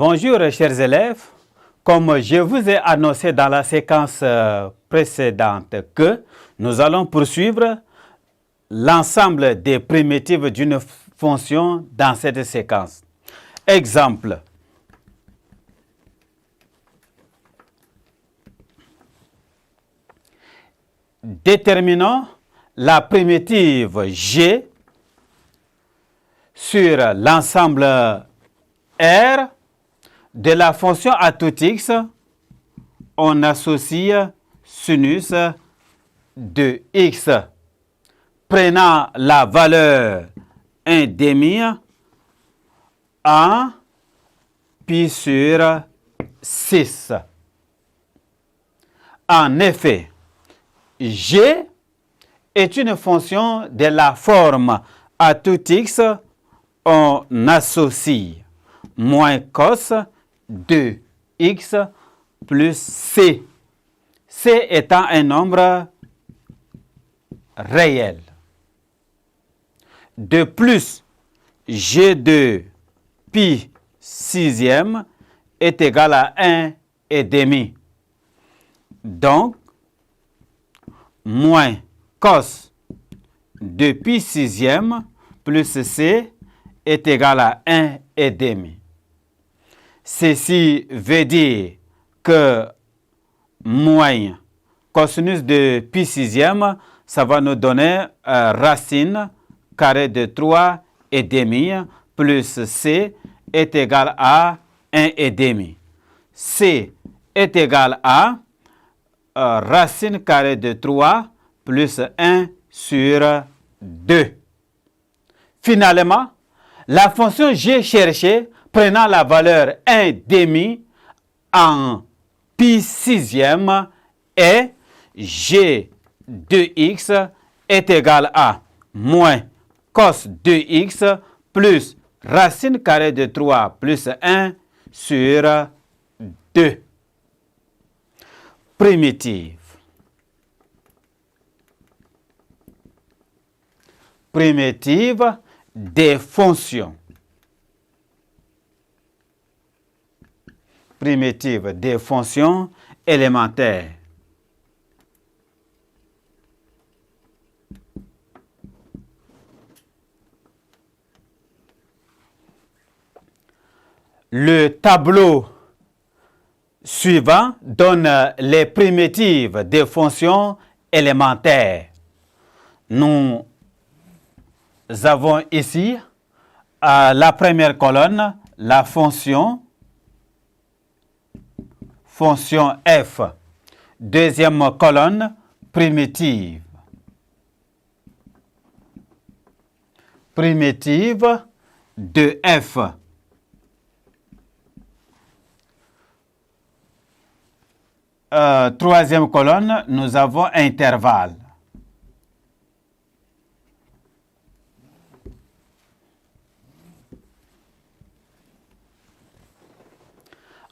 Bonjour chers élèves, comme je vous ai annoncé dans la séquence précédente que nous allons poursuivre l'ensemble des primitives d'une fonction dans cette séquence. Exemple. Déterminons la primitive g sur l'ensemble R de la fonction à tout x, on associe sinus de x, prenant la valeur 1/2 en pi sur 6. En effet, g est une fonction de la forme à tout x, on associe moins cos de x plus c, c étant un nombre réel. De plus, g de pi sixième est égal à 1/2. Donc, moins cos de pi sixième plus c est égal à 1/2. Ceci veut dire que moins cosinus de pi sixième, ça va nous donner racine carrée de 3/2 plus c est égal à 1/2. C est égal à racine carrée de 3 plus 1 sur 2. Finalement, la fonction g cherchée prenant la valeur 1/2 en pi sixième est g de x est égal à moins cos de x plus racine carrée de 3 plus 1 sur 2. Primitive. Primitive des fonctions. Primitive des fonctions élémentaires. Le tableau suivant donne les primitives des fonctions élémentaires. Nous avons ici à la première colonne la fonction f. Deuxième colonne, primitive. Primitive de f. Troisième colonne, nous avons intervalle.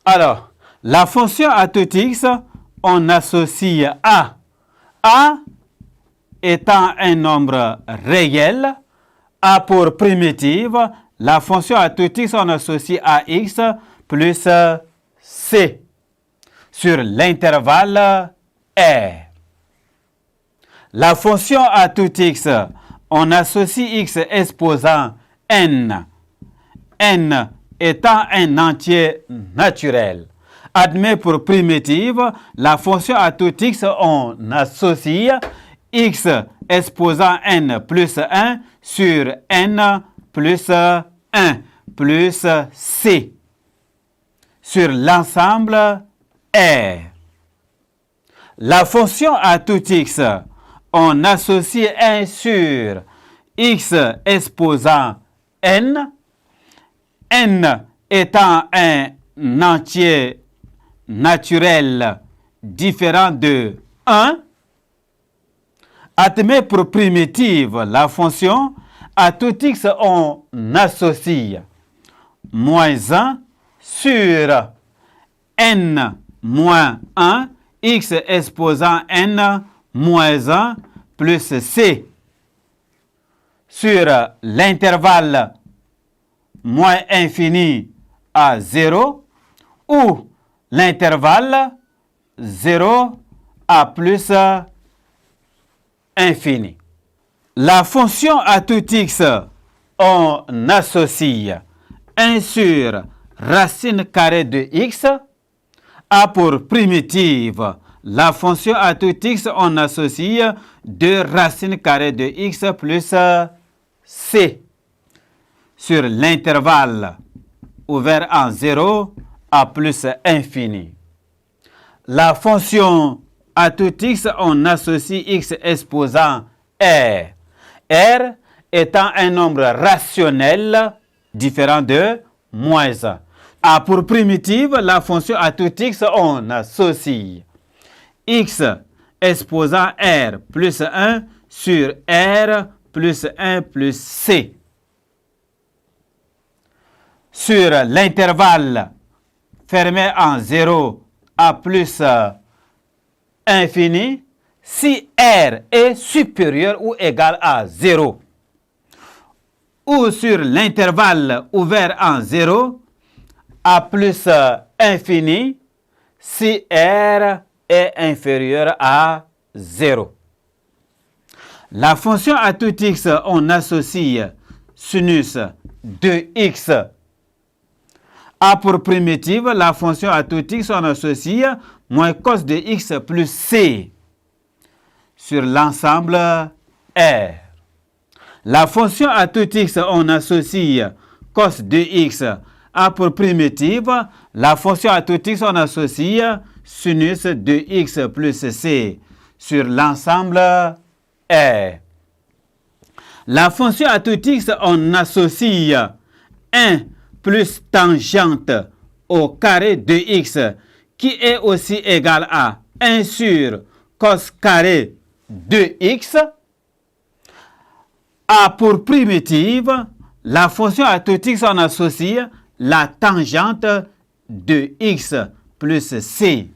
Alors, la fonction à tout x, on associe a. A étant un nombre réel, a pour primitive, la fonction à tout x, on associe à x plus c sur l'intervalle R. La fonction à tout x, on associe x exposant n. N étant un entier naturel. Admet pour primitive, la fonction à tout x, on associe x exposant n plus 1 sur n plus 1 plus c sur l'ensemble R. La fonction à tout x, on associe 1 sur x exposant n, n étant un entier naturel différent de 1, admet pour primitive la fonction à tout x, on associe moins 1 sur n moins 1, x exposant n moins 1 plus c sur l'intervalle moins infini à 0 ou l'intervalle 0 à plus infini. La fonction à tout x, on associe 1 sur racine carrée de x a pour primitive. La fonction à tout x, on associe 2 racines carrées de x plus c sur l'intervalle ouvert en 0 à plus infini. La fonction à tout x, on associe x exposant r. R étant un nombre rationnel différent de moins 1. A pour primitive, la fonction à tout x, on associe x exposant r plus 1 sur r plus 1 plus c. Sur l'intervalle fermé en 0 à plus infini, si r est supérieur ou égal à 0. Ou sur l'intervalle ouvert en 0 à plus infini, si r est inférieur à 0. La fonction à tout x, on associe sinus de x a pour primitive. La fonction à tout x, on associe moins cos de x plus c sur l'ensemble R. La fonction à tout x, on associe cos de x a pour primitive. La fonction à tout x, on associe sinus de x plus c sur l'ensemble R. La fonction à tout x, on associe 1 plus tangente au carré de x qui est aussi égal à 1 sur cos carré de x a pour primitive. La fonction à tout x, on associe la tangente de x plus c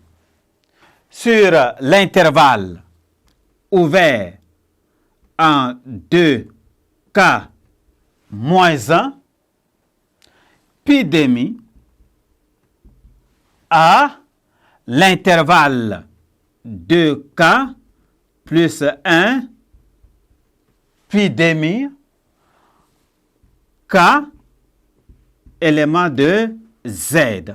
sur l'intervalle ouvert en 2k moins 1 pi demi à l'intervalle 2k plus 1 pi demi k élément de z.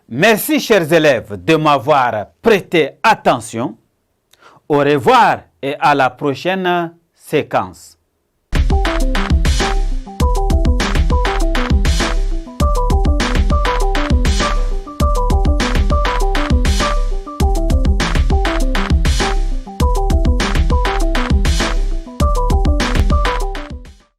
Merci chers élèves de m'avoir prêté attention. Au revoir et à la prochaine séquence.